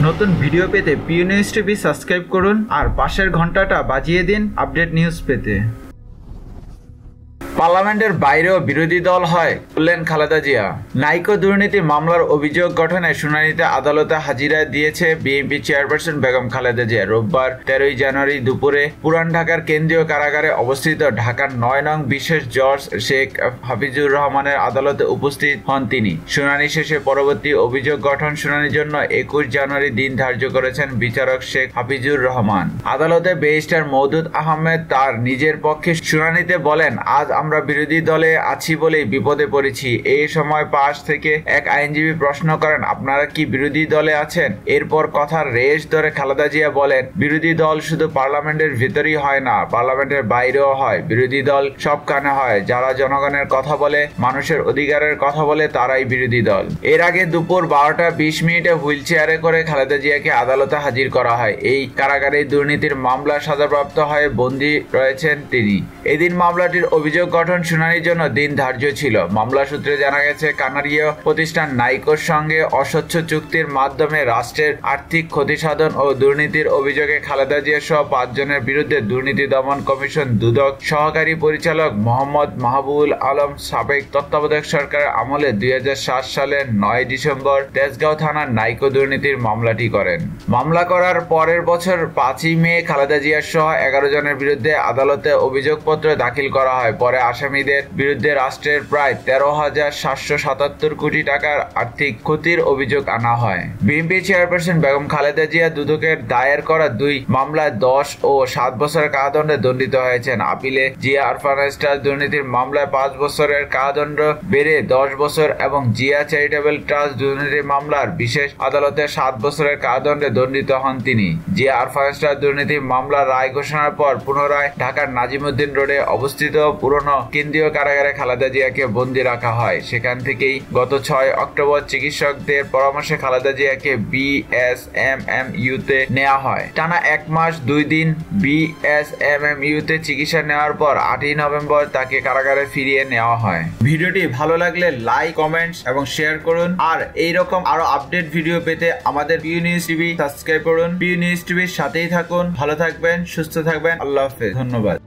নতুন ভিডিও পেতে Piu news TV subscribe করুন আর পাশের ঘন্টাটা বাজিয়ে দিন আপডেট নিউজ পেতে। পার্লামেন্টের বাইরেও বিরোধী দল হয় বললেন খালেদা জিয়া। নাইকো দুর্নীতি মামলার অভিযোগ গঠনে শুনানিতে আদালতে হাজিরা দিয়েছে বিএনপি চেয়ারপারসন বেগম খালেদা জিয়া। রোববার 13 জানুয়ারি দুপুরে পুরান ঢাকার কেন্দ্রীয় কারাগারে অবস্থিত ঢাকার 9 নং বিশেষ জজ শেখ হাফিজুর রহমানের আদালতে উপস্থিত হন তিনি। শুনানি শেষে পরবর্তী অভিযোগ গঠন শুনানির জন্য 21 জানুয়ারি দিন ধার্য করেছেন বিচারক শেখ হাফিজুর রহমান। আদালতে ব্যারিস্টার মওদুদ আহমেদ তার নিজের পক্ষে শুনানিতে বলেন, আজ আমরা বিরোধী দলে আছি বলেই বিপদে পড়েছি। এই সময় পাশ থেকে এক আইনজীবী প্রশ্ন করেন, আপনারা কি বিরোধী দলে আছেন? এরপর কথার রেশ ধরে খালেদা জিয়া বলেন, বিরোধী দল শুধু পার্লামেন্টের ভিতরেই হয় না, পার্লামেন্টের বাইরেও হয়। বিরোধী দল সবখানে হয়। যারা জনগণের কথা বলে, মানুষের অধিকারের কথা বলে, তারাই বিরোধী দল। এর আগে দুপুর 12টা 20 হুইল চেয়ারে করে খালেদা জিয়াকে আদালতে হাজির করা হয়। এই কারাগারে দুর্নীতির মামলা সাজাপ্রাপ্ত হয়ে বন্দী রয়েছেন তিনি। এদিন মামলাটির অভিযোগ গঠন শুনানির জন্য দিন ধার্য ছিল। মামলা সূত্রে জানা গেছে, কানাডীয় প্রতিষ্ঠান নাইকোর সঙ্গে অস্বচ্ছ চুক্তির মাধ্যমে রাষ্ট্রের আর্থিক ক্ষতি সাধন ও দুর্নীতির অভিযোগে খালেদা জিয়া সহ 5 জনের বিরুদ্ধে দুর্নীতি দমন কমিশন দুদক সহকারী পরিচালক মোহাম্মদ মাহবুবুল আলম সাবেক তত্ত্বাবধায়ক সরকারের আমলে 2007 সালের 9 ডিসেম্বর তেজগাঁও থানার নাইকো দুর্নীতির মামলাটি করেন। মামলা করার পরের বছর 5 মে খালেদা জিয়া সহ 11 জনের বিরুদ্ধে আদালতে অভিযোগপত্র দাখিল করা হয়। পরে আসামিদের বিরুদ্ধে রাষ্ট্রের প্রায় 13,777 কোটি টাকার আর্থিক ক্ষতির অভিযোগ আনা হয়। বিএনপি চেয়ারপারসন বেগম খালেদা জিয়া দুদকের দায়ের করা 2 মামলায় 10 ও 7 বছরের কারাদণ্ডে দণ্ডিত হয়েছেন। আপিলে জিয়া আরফানেজ ট্রাস্ট দুর্নীতির মামলায় 5 বছরের কারাদণ্ড বেড়ে 10 বছর এবং জিয়া চ্যারিটেবল ট্রাস্ট দুর্নীতির মামলার বিশেষ আদালতে 7 বছরের কারাদণ্ডে দণ্ডিত হন তিনি। জিয়া আরফানেজ ট্রাস্ট দুর্নীতির মামলার রায় ঘোষণার পর পুনরায় ঢাকার নাজিমউদ্দিন রোডে অবস্থিত পুরনো কেন্দ্রীয় কারাগারে খালেদা জিয়াকে বন্দী রাখা হয়। সেখান থেকেই গত 6 অক্টোবর চিকিৎসকদের পরামর্শে খালেদা জিয়াকে বিএসএমএমইউতে নেওয়া হয়। টানা 1 মাস 2 দিন বিএসএমএমইউতে চিকিৎসা নেওয়ার পর 8ই নভেম্বর তাকে কারাগারে ফিরিয়ে নেওয়া হয়। ভিডিওটি ভালো লাগলে লাইক, কমেন্টস এবং শেয়ার করুন। আর এইরকম আরো আপডেট ভিডিও পেতে আমাদের পিউ নিউজ টিভি সাবস্ক্রাইব করুন। পিউ নিউজ টিভির সাথেই থাকুন। ভালো থাকবেন, সুস্থ থাকবেন। আল্লাহ হাফেজ। ধন্যবাদ।